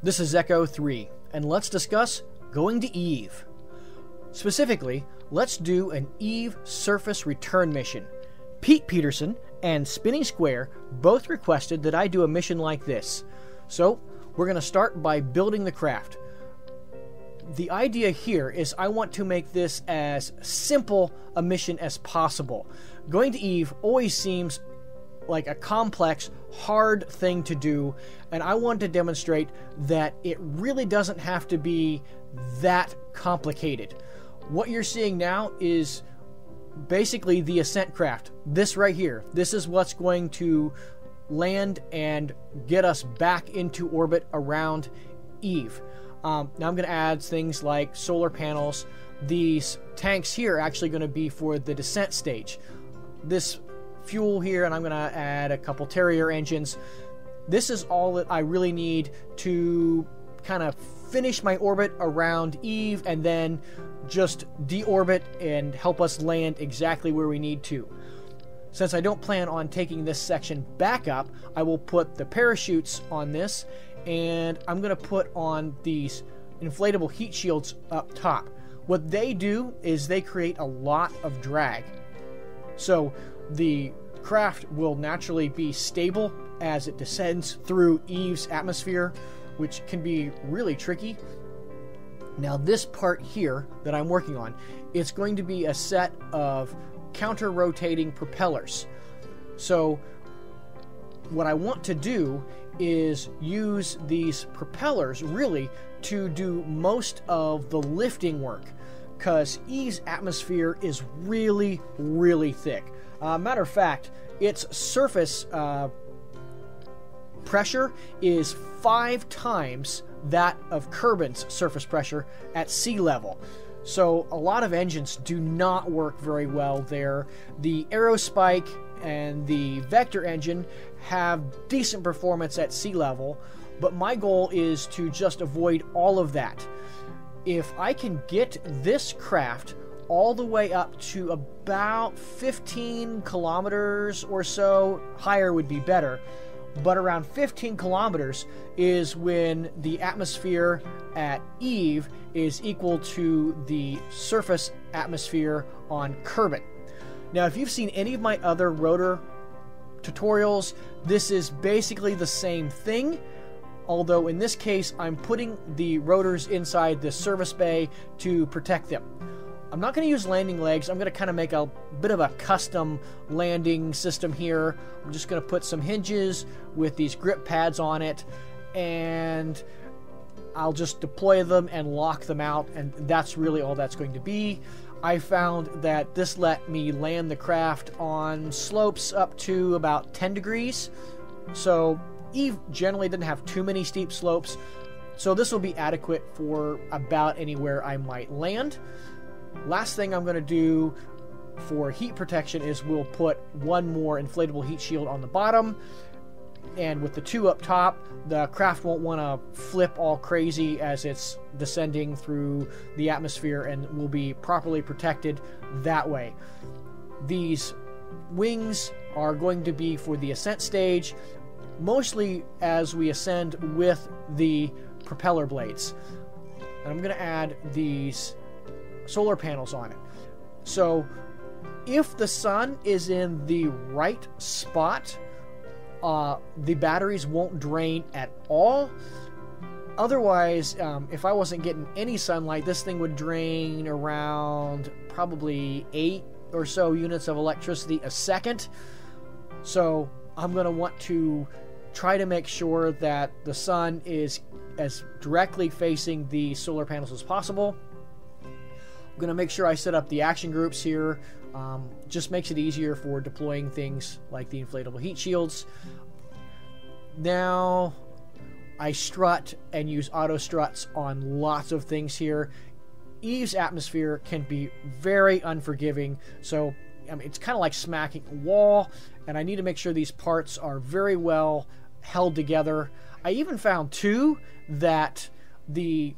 This is Echo 3, and let's discuss going to Eve. Specifically, let's do an Eve surface return mission. Pete Peterson and Spinning Square both requested that I do a mission like this. So, we're going to start by building the craft. The idea here is I want to make this as simple a mission as possible. Going to Eve always seems like a complex, hard thing to do, and I want to demonstrate that it really doesn't have to be that complicated. What you're seeing now is basically the ascent craft. This right here. This is what's going to land and get us back into orbit around Eve. Now I'm going to add things like solar panels. These tanks here are actually going to be for the descent stage. This fuel here, and I'm going to add a couple Terrier engines. This is all that I really need to kind of finish my orbit around Eve and then just deorbit and help us land exactly where we need to. Since I don't plan on taking this section back up, I will put the parachutes on this, and I'm going to put on these inflatable heat shields up top. What they do is they create a lot of drag. So the craft will naturally be stable as it descends through Eve's atmosphere, which can be really tricky. Now this part here that I'm working on, it's going to be a set of counter-rotating propellers. So what I want to do is use these propellers really to do most of the lifting work, because Eve's atmosphere is really, really thick. Matter of fact, its surface pressure is 5 times that of Kerbin's surface pressure at sea level. So a lot of engines do not work very well there. The Aerospike and the Vector engine have decent performance at sea level, but my goal is to just avoid all of that. If I can get this craft all the way up to about 15 kilometers or so, higher would be better, but around 15 kilometers is when the atmosphere at Eve is equal to the surface atmosphere on Kerbin. Now, if you've seen any of my other rotor tutorials, this is basically the same thing, although in this case I'm putting the rotors inside the service bay to protect them. I'm not going to use landing legs. I'm going to kind of make a bit of a custom landing system here. I'm just going to put some hinges with these grip pads on it, and I'll just deploy them and lock them out, and that's really all that's going to be. I found that this let me land the craft on slopes up to about 10 degrees. So Eve generally didn't have too many steep slopes, so this will be adequate for about anywhere I might land. Last thing I'm going to do for heat protection is we'll put one more inflatable heat shield on the bottom, and with the 2 up top, the craft won't want to flip all crazy as it's descending through the atmosphere, and will be properly protected that way. These wings are going to be for the ascent stage, mostly as we ascend with the propeller blades. And I'm going to add these solar panels on it. So if the sun is in the right spot, the batteries won't drain at all. Otherwise, if I wasn't getting any sunlight, this thing would drain around probably 8 or so units of electricity a second. So I'm going to want to try to make sure that the sun is as directly facing the solar panels as possible. I'm going to make sure I set up the action groups here. Just makes it easier for deploying things like the inflatable heat shields. Now I strut and use auto struts on lots of things here. Eve's atmosphere can be very unforgiving, so I mean, it's kind of like smacking a wall, and I need to make sure these parts are very well held together. I even found too that the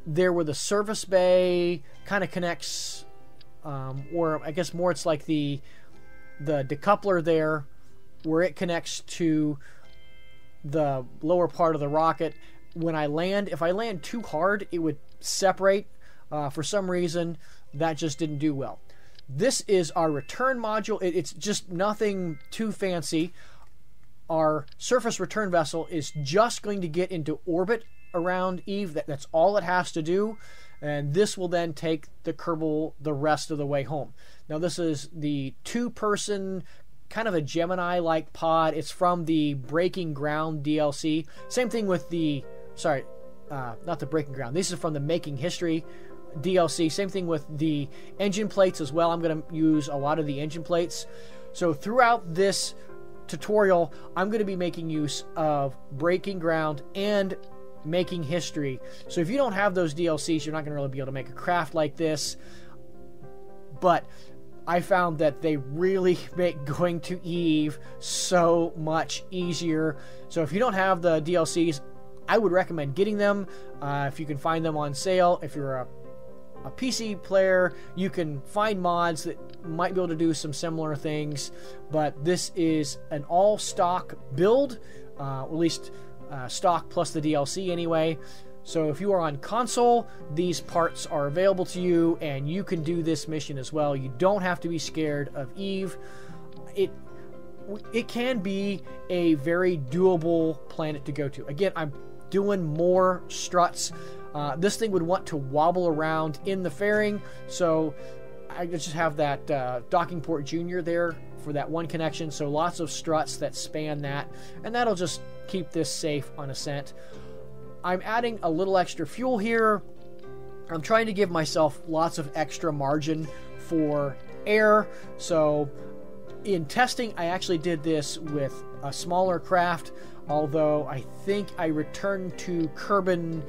there where the service bay kind of connects, or I guess more it's like the decoupler there, where it connects to the lower part of the rocket. When I land, if I land too hard, it would separate. For some reason, that just didn't do well. This is our return module. It's just nothing too fancy. Our surface return vessel is just going to get into orbit around Eve. That's all it has to do. And this will then take the Kerbal the rest of the way home. Now, this is the 2-person, kind of a Gemini-like pod. It's from the Breaking Ground DLC. Same thing with the... Sorry, not the Breaking Ground. This is from the Making History DLC. Same thing with the engine plates as well. I'm going to use a lot of the engine plates. So throughout this tutorial, I'm going to be making use of Breaking Ground and Making History. So if you don't have those DLCs, you're not going to really be able to make a craft like this. But I found that they really make going to Eve so much easier. So if you don't have the DLCs, I would recommend getting them if you can find them on sale. If you're a PC player, you can find mods that might be able to do some similar things, but this is an all-stock build, at least stock plus the DLC anyway. So if you are on console, these parts are available to you, and you can do this mission as well. You don't have to be scared of Eve. It can be a very doable planet to go to. Again, I'm doing more struts. This thing would want to wobble around in the fairing, so I just have that docking port junior there for that one connection, so lots of struts that span that, and that'll just keep this safe on ascent. I'm adding a little extra fuel here. I'm trying to give myself lots of extra margin for air, so in testing I actually did this with a smaller craft, although I think I returned to Kerbin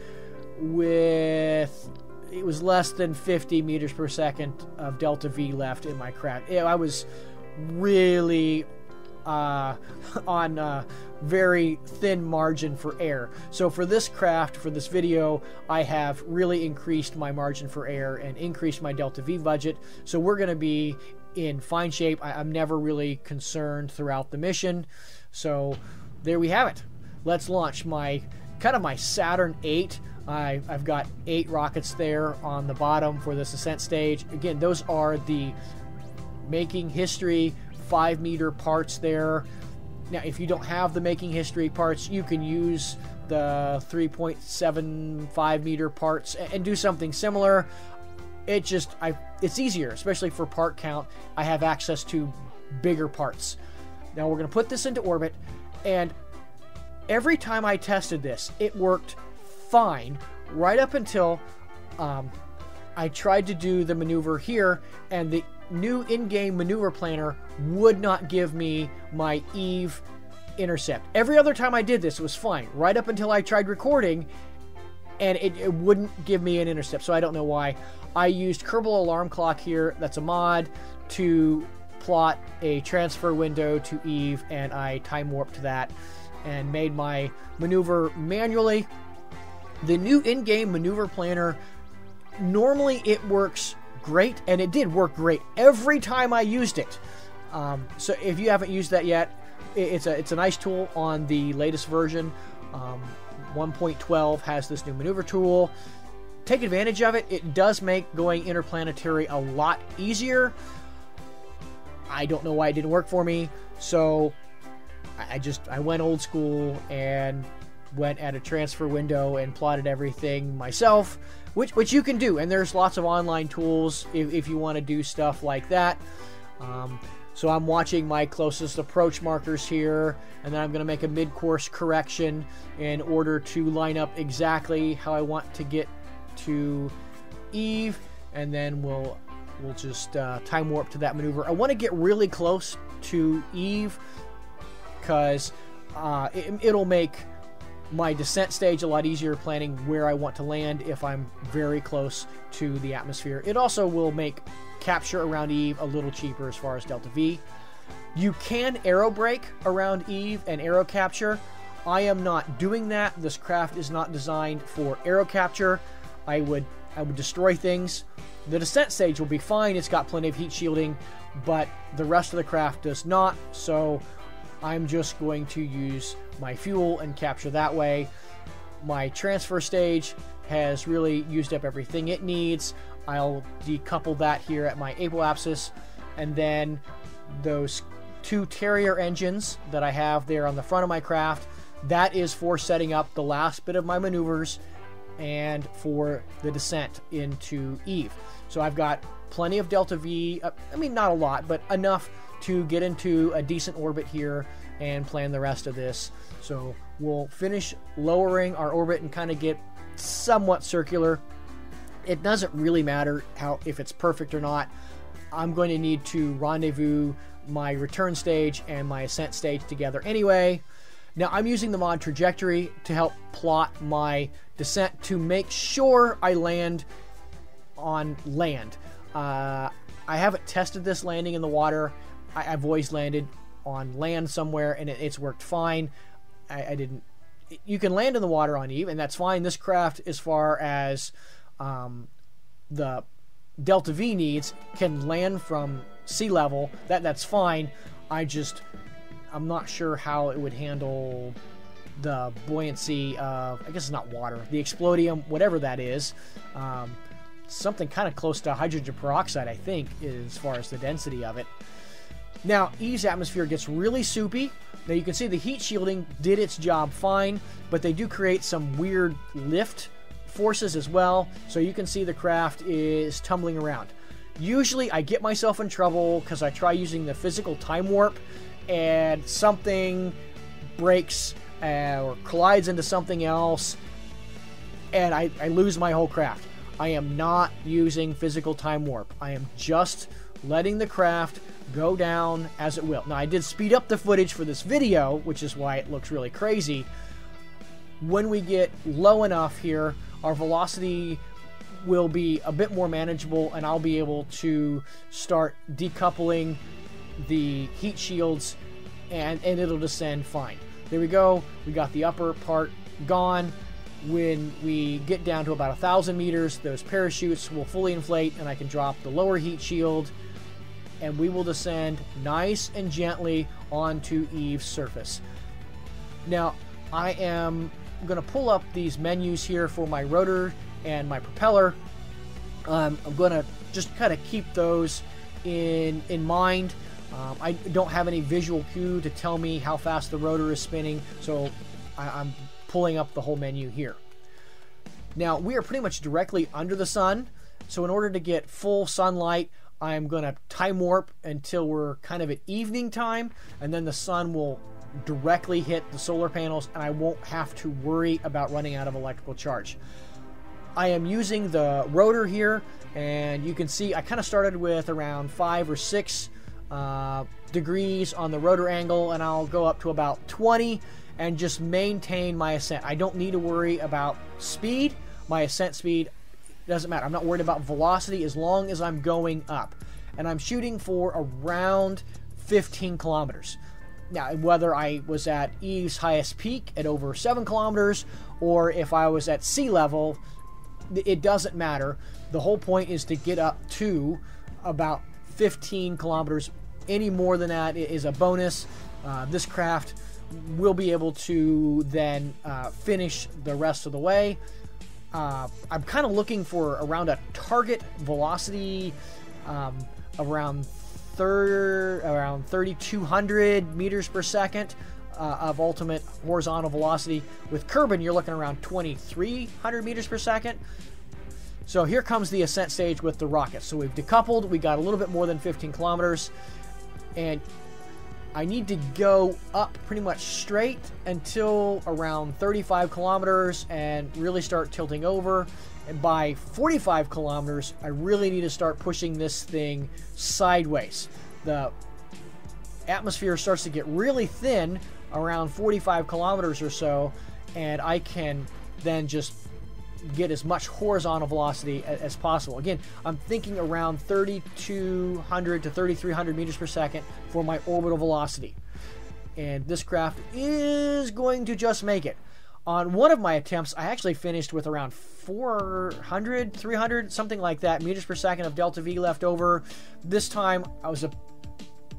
with, it was less than 50 meters per second of delta V left in my craft. I was really on a very thin margin for air. So for this craft, for this video, I have really increased my margin for air and increased my delta V budget. So we're going to be in fine shape. I'm never really concerned throughout the mission. So there we have it. Let's launch my Saturn 8. I've got 8 rockets there on the bottom for this ascent stage. Again, those are the Making History 5-meter parts there. Now, if you don't have the Making History parts, you can use the 3.75 meter parts and do something similar. It's easier, especially for part count. I have access to bigger parts. Now we're going to put this into orbit, and every time I tested this, it worked fine right up until I tried to do the maneuver here, and the new in-game maneuver planner would not give me my Eve intercept. Every other time I did this, it was fine, right up until I tried recording, and it wouldn't give me an intercept, so I don't know why. I used Kerbal Alarm Clock here, that's a mod, to plot a transfer window to Eve, and I time warped that and made my maneuver manually. The new in-game maneuver planner, normally it works great, and it did work great every time I used it. So if you haven't used that yet, it's a nice tool on the latest version. 1.12 has this new maneuver tool. Take advantage of it. It does make going interplanetary a lot easier. I don't know why it didn't work for me, so I went old school and went at a transfer window and plotted everything myself, which you can do, and there's lots of online tools if you want to do stuff like that. So I'm watching my closest approach markers here, and then I'm going to make a mid-course correction in order to line up exactly how I want to get to Eve, and then we'll just time warp to that maneuver. I want to get really close to Eve because it'll make my descent stage a lot easier planning where I want to land if I'm very close to the atmosphere. It also will make capture around Eve a little cheaper as far as delta V. You can aero brake around Eve and aero capture. I am not doing that. This craft is not designed for aero capture. I would destroy things. The descent stage will be fine. It's got plenty of heat shielding, but the rest of the craft does not. So I'm just going to use my fuel and capture that way. My transfer stage has really used up everything it needs. I'll decouple that here at my apoapsis, and then those 2 Terrier engines that I have there on the front of my craft, that is for setting up the last bit of my maneuvers and for the descent into Eve. So I've got plenty of Delta V, I mean not a lot, but enough to get into a decent orbit here and plan the rest of this. So we'll finish lowering our orbit and kind of get somewhat circular. It doesn't really matter if it's perfect or not. I'm going to need to rendezvous my return stage and my ascent stage together anyway. Now I'm using the mod Trajectory to help plot my descent to make sure I land on land. I haven't tested this landing in the water. I've always landed on land somewhere, and it's worked fine. I didn't. You can land in the water on Eve, and that's fine. This craft, as far as the Delta V needs, can land from sea level. That's fine. I'm not sure how it would handle the buoyancy of, I guess it's not water, the explodium, whatever that is. Something kind of close to hydrogen peroxide, I think, as far as the density of it. Now, Eve's atmosphere gets really soupy. Now, you can see the heat shielding did its job fine, but they do create some weird lift forces as well. So you can see the craft is tumbling around. Usually, I get myself in trouble because I try using the physical time warp, and something breaks or collides into something else, and I lose my whole craft. I am not using physical time warp. I am just letting the craft go down as it will. Now, I did speed up the footage for this video, which is why it looks really crazy. When we get low enough here, our velocity will be a bit more manageable, and I'll be able to start decoupling the heat shields, and it'll descend fine. There we go. We got the upper part gone. When we get down to about 1,000 meters, those parachutes will fully inflate, and I can drop the lower heat shield, and we will descend nice and gently onto Eve's surface. Now, I am going to pull up these menus here for my rotor and my propeller. I'm going to just kind of keep those in mind. I don't have any visual cue to tell me how fast the rotor is spinning, so I'm pulling up the whole menu here. Now, we are pretty much directly under the sun, so in order to get full sunlight, I'm going to time warp until we're kind of at evening time, and then the sun will directly hit the solar panels, and I won't have to worry about running out of electrical charge. I am using the rotor here, and you can see I kind of started with around 5 or 6 degrees on the rotor angle, and I'll go up to about 20 and just maintain my ascent. I don't need to worry about speed. My ascent speed doesn't matter. I'm not worried about velocity as long as I'm going up. And I'm shooting for around 15 kilometers. Now, whether I was at Eve's highest peak at over 7 kilometers or if I was at sea level, it doesn't matter. The whole point is to get up to about 15 kilometers. Any more than that is a bonus. This craft will be able to then finish the rest of the way. I'm kind of looking for around a target velocity around 3,200 meters per second of ultimate horizontal velocity. With Kerbin, you're looking around 2,300 meters per second. So here comes the ascent stage with the rocket. So we've decoupled. We got a little bit more than 15 kilometers. And I need to go up pretty much straight until around 35 kilometers and really start tilting over. And by 45 kilometers, I really need to start pushing this thing sideways. The atmosphere starts to get really thin around 45 kilometers or so, and I can then just get as much horizontal velocity as possible. Again, I'm thinking around 3,200 to 3,300 meters per second for my orbital velocity. And this craft is going to just make it. On one of my attempts, I actually finished with around 400, 300, something like that, meters per second of Delta V left over. This time, I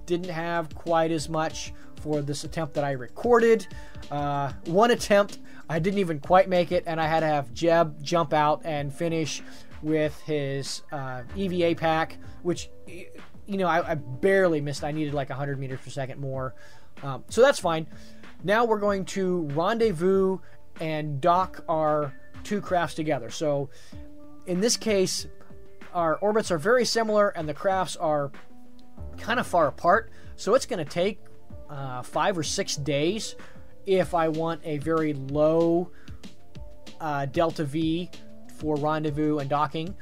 didn't have quite as much for this attempt that I recorded. One attempt, I didn't even quite make it, and I had to have Jeb jump out and finish with his EVA pack, which, you know, I barely missed. I needed like 100 meters per second more. So that's fine. Now we're going to rendezvous and dock our two crafts together. So in this case, our orbits are very similar and the crafts are kind of far apart. So it's going to take 5 or 6 days if I want a very low delta V for rendezvous and docking.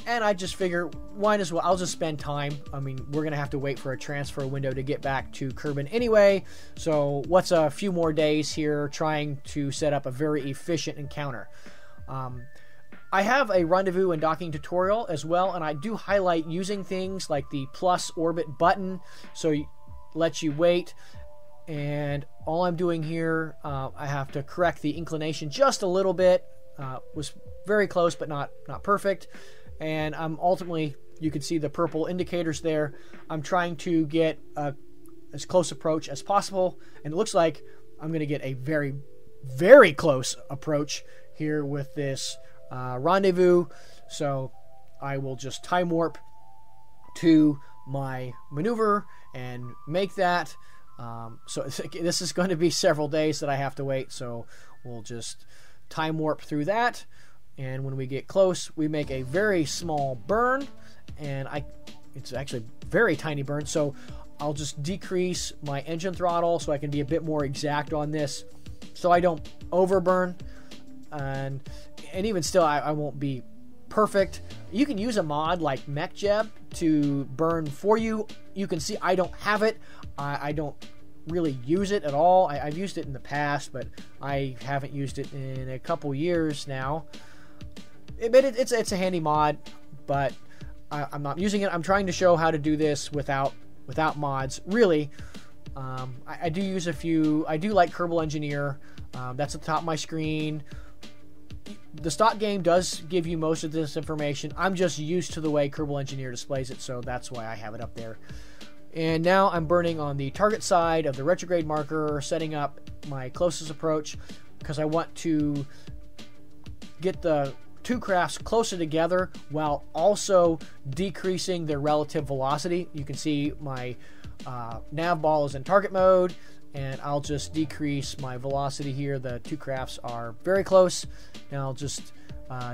And I just figure, why as well, I'll just spend time. I mean, we're going to have to wait for a transfer window to get back to Kerbin anyway. So what's a few more days here trying to set up a very efficient encounter. I have a rendezvous and docking tutorial as well, and I do highlight using things like the plus orbit button, so it lets you wait. And all I'm doing here, I have to correct the inclination just a little bit. Was very close, but not perfect. And I'm ultimately, you can see the purple indicators there. I'm trying to get as close approach as possible, and it looks like I'm going to get a very, very close approach here with this rendezvous. So I will just time warp to my maneuver and make that. So this is going to be several days that I have to wait, so we'll just time warp through that. And when we get close, we make a very small burn, and it's actually a very tiny burn, so I'll just decrease my engine throttle so I can be a bit more exact on this so I don't overburn. And even still, I won't be perfect. You can use a mod like MechJeb to burn for you. You can see I don't have it. I don't really use it at all. I've used it in the past, but I haven't used it in a couple years now. It's a handy mod, but I'm not using it. I'm trying to show how to do this without mods. Really, I do use a few. I do like Kerbal Engineer. That's at the top of my screen. The stock game does give you most of this information. I'm just used to the way Kerbal Engineer displays it, so that's why I have it up there. And now I'm burning on the target side of the retrograde marker, setting up my closest approach, because I want to get the two crafts closer together while also decreasing their relative velocity. You can see my nav ball is in target mode, and I'll just decrease my velocity here. The two crafts are very close. Now I'll just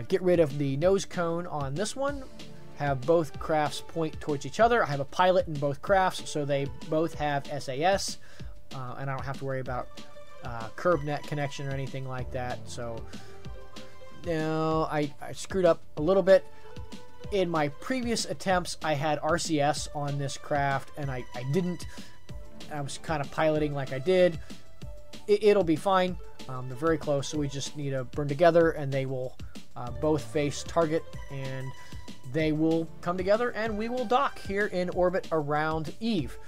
get rid of the nose cone on this one, have both crafts point towards each other. I have a pilot in both crafts, so they both have SAS, and I don't have to worry about curb net connection or anything like that. So now I screwed up a little bit. In my previous attempts, I had RCS on this craft, and I didn't. I was kind of piloting like I did. It'll be fine. They're very close, so we just need to burn together, and they will both face target, and they will come together, and we will dock here in orbit around Eve.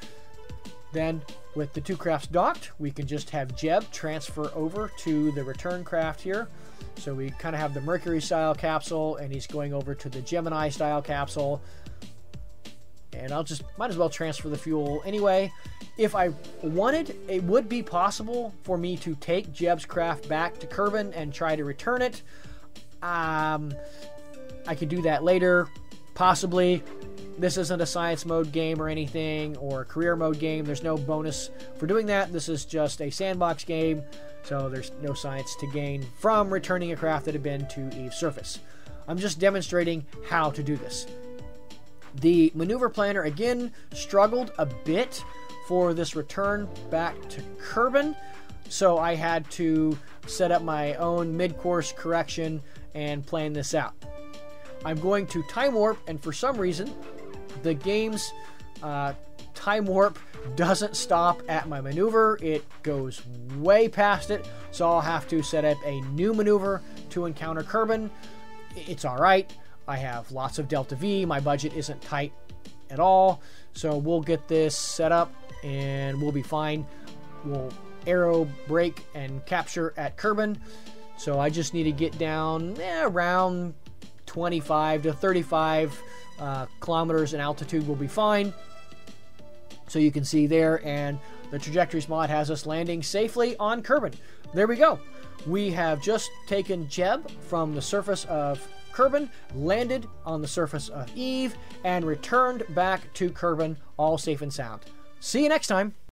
Then, with the two crafts docked, we can just have Jeb transfer over to the return craft here. So we kind of have the Mercury style capsule, and he's going over to the Gemini style capsule. And I'll just might as well transfer the fuel anyway. If I wanted, it would be possible for me to take Jeb's craft back to Kerbin and try to return it. I could do that later, possibly. This isn't a science mode game or anything, or a career mode game. There's no bonus for doing that. This is just a sandbox game, so there's no science to gain from returning a craft that had been to Eve's surface. I'm just demonstrating how to do this. The maneuver planner, again, struggled a bit for this return back to Kerbin, so I had to set up my own mid-course correction and plan this out. I'm going to time warp, and for some reason, the game's time warp doesn't stop at my maneuver. It goes way past it, so I'll have to set up a new maneuver to encounter Kerbin. It's alright. I have lots of delta V. My budget isn't tight at all, so we'll get this set up and we'll be fine. We'll aero brake and capture at Kerbin. So I just need to get down around 25 to 35 kilometers in altitude will be fine. So you can see there, and the Trajectories mod has us landing safely on Kerbin. There we go. We have just taken Jeb from the surface of Kerbin, landed on the surface of Eve, and returned back to Kerbin, all safe and sound. See you next time.